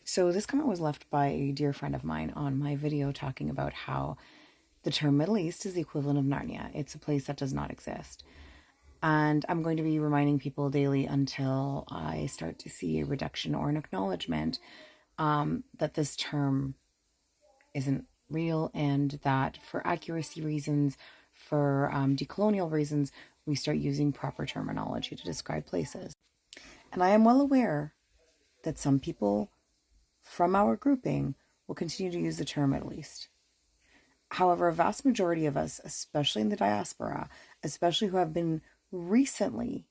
So this comment was left by a dear friend of mine on my video talking about how the term Middle East is the equivalent of Narnia. It's a place that does not exist. And I'm going to be reminding people daily until I start to see a reduction or an acknowledgement that this term isn't real, and that for accuracy reasons, for decolonial reasons, we start using proper terminology to describe places. And I am well aware that some people from our grouping will continue to use the term Middle East. However, a vast majority of us, especially in the diaspora, especially who have been recently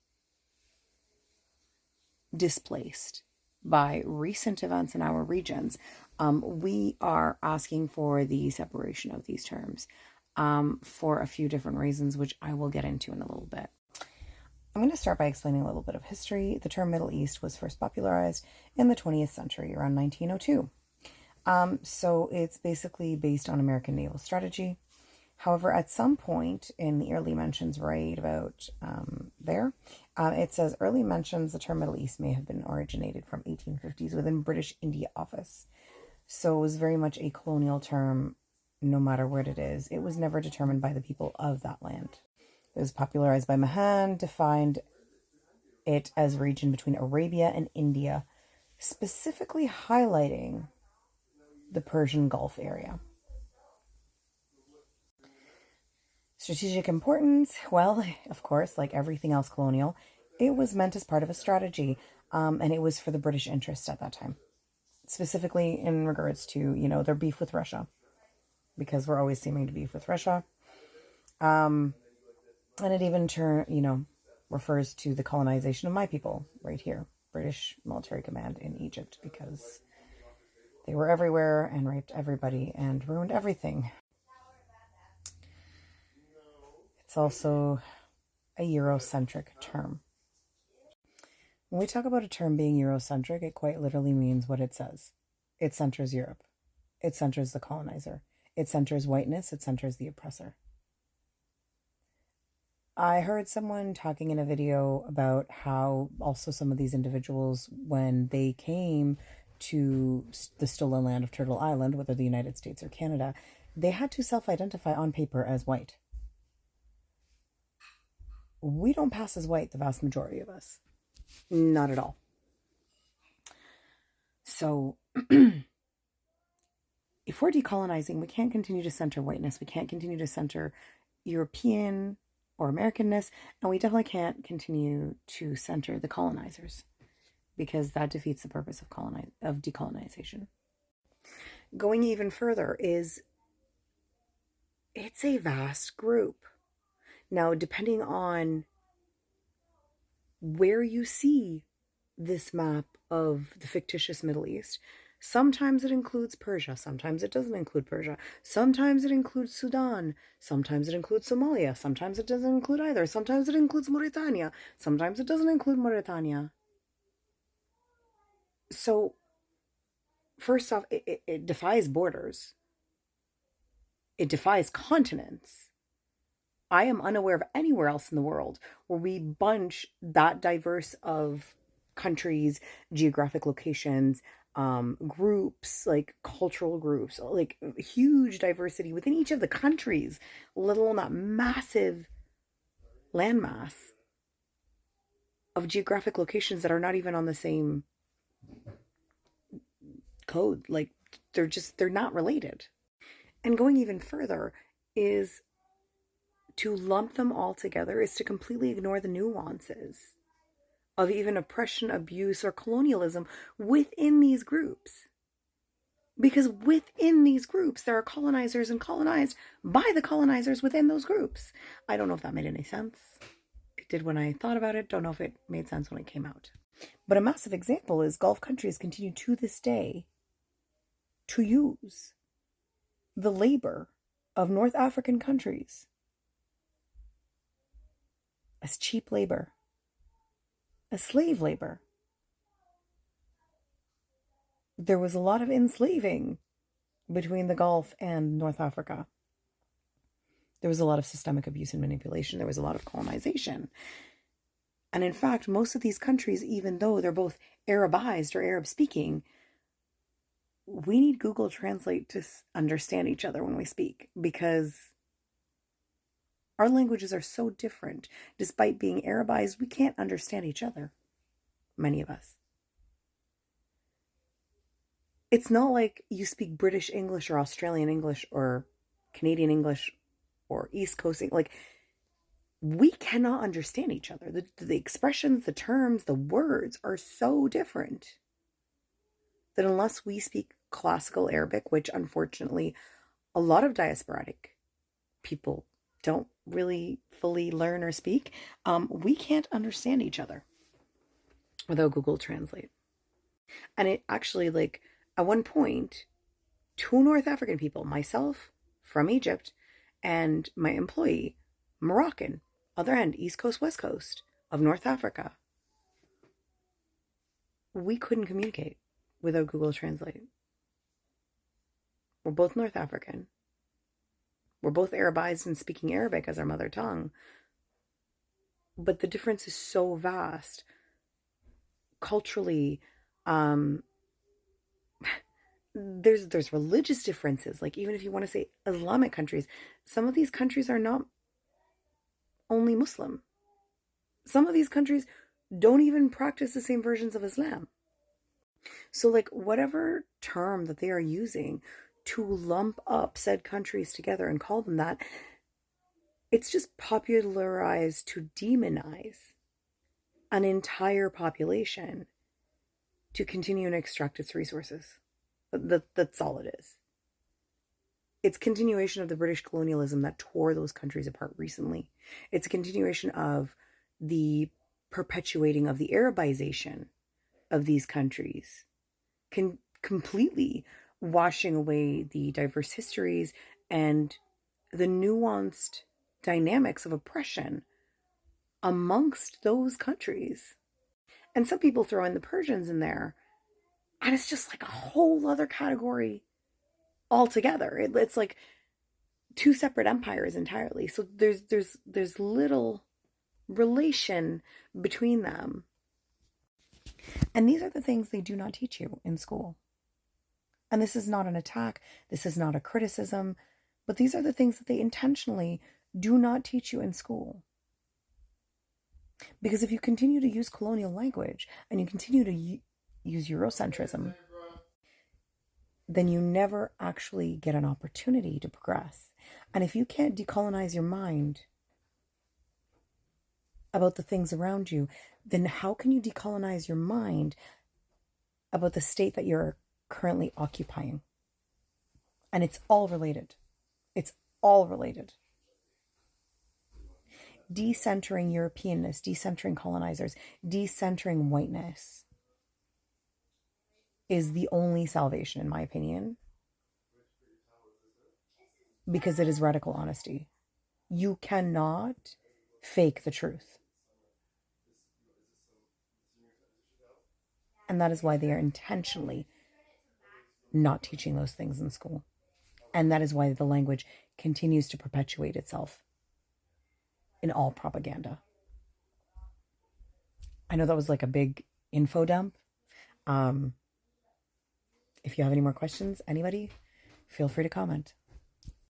displaced by recent events in our regions, we are asking for the separation of these terms for a few different reasons, which I will get into in a little bit. I'm going to start by explaining a little bit of history. The term Middle East was first popularized in the 20th century, around 1902. So it's basically based on American naval strategy. However, at some point in the early mentions, right about there, it says early mentions the term Middle East may have been originated from 1850s within British India Office. So it was very much a colonial term, no matter where it is. It was never determined by the people of that land. It was popularized by Mahan, defined it as region between Arabia and India, specifically highlighting the Persian Gulf area. Strategic importance, well, of course, like everything else colonial, it was meant as part of a strategy, and it was for the British interest at that time, specifically in regards to, their beef with Russia, because we're always seeming to beef with Russia. And it even refers to the colonization of my people right here, British military command in Egypt, because they were everywhere and raped everybody and ruined everything. It's also a Eurocentric term. When we talk about a term being Eurocentric, it quite literally means what it says. It centers Europe. It centers the colonizer. It centers whiteness. It centers the oppressor. I heard someone talking in a video about how also some of these individuals, when they came to the stolen land of Turtle Island, whether the United States or Canada, they had to self-identify on paper as white. We don't pass as white, the vast majority of us. Not at all. So if we're decolonizing, we can't continue to center whiteness. We can't continue to center European or Americanness, and we definitely can't continue to center the colonizers, because that defeats the purpose of decolonization. Going even further is, it's a vast group. Now, depending on where you see this map of the fictitious Middle East, sometimes it includes Persia, sometimes it doesn't include Persia, sometimes it includes Sudan, sometimes it includes Somalia, sometimes it doesn't include either, sometimes it includes Mauritania, sometimes it doesn't include Mauritania. So, first off, it defies borders. It defies continents. I am unaware of anywhere else in the world where we bunch that diverse of countries, geographic locations, groups, like cultural groups, like huge diversity within each of the countries, let alone that massive landmass of geographic locations that are not even on the same code. Like, they're not related. And going even further is to lump them all together, is to completely ignore the nuances of even oppression, abuse, or colonialism within these groups. Because within these groups, there are colonizers and colonized by the colonizers within those groups. I don't know if that made any sense. It did when I thought about it. Don't know if it made sense when it came out. But a massive example is Gulf countries continue to this day to use the labor of North African countries as cheap labor, as slave labor. There was a lot of enslaving between the Gulf and North Africa. There was a lot of systemic abuse and manipulation. There was a lot of colonization. And in fact, most of these countries, even though they're both Arabized or Arab speaking, we need Google Translate to understand each other when we speak, because our languages are so different. Despite being Arabized, we can't understand each other, many of us. It's not like you speak British English or Australian English or Canadian English or East Coast English. Like, we cannot understand each other. The expressions, the terms, the words are so different that unless we speak classical Arabic, which unfortunately a lot of diasporic people don't really fully learn or speak, we can't understand each other without Google Translate. And it actually, like, at one point, two North African people, myself from Egypt and my employee, Moroccan, other end, East Coast, West Coast of North Africa, we couldn't communicate without Google Translate. We're both North African. We're both Arabized and speaking Arabic as our mother tongue. But the difference is so vast. Culturally, there's religious differences. Like, even if you want to say Islamic countries, some of these countries are not only Muslim. Some of these countries don't even practice the same versions of Islam. So, like, whatever term that they are using to lump up said countries together and call them that, it's just popularized to demonize an entire population to continue and extract its resources. That's all it is. It's continuation of the British colonialism that tore those countries apart recently. It's a continuation of the perpetuating of the Arabization of these countries, completely washing away the diverse histories and the nuanced dynamics of oppression amongst those countries. And some people throw in the Persians in there, and it's just like a whole other category altogether. It's like two separate empires entirely. So there's little relation between them. And these are the things they do not teach you in school. And this is not an attack, this is not a criticism, but these are the things that they intentionally do not teach you in school. Because if you continue to use colonial language and you continue to use Eurocentrism, then you never actually get an opportunity to progress. And if you can't decolonize your mind about the things around you, then how can you decolonize your mind about the state that you're currently occupying? And it's all related. It's all related. Decentering Europeanness, decentering colonizers, decentering whiteness is the only salvation, in my opinion, because it is radical honesty. You cannot fake the truth. And that is why they are intentionally not teaching those things in school. And that is why the language continues to perpetuate itself in all propaganda. I know that was like a big info dump. If you have any more questions, anybody, feel free to comment.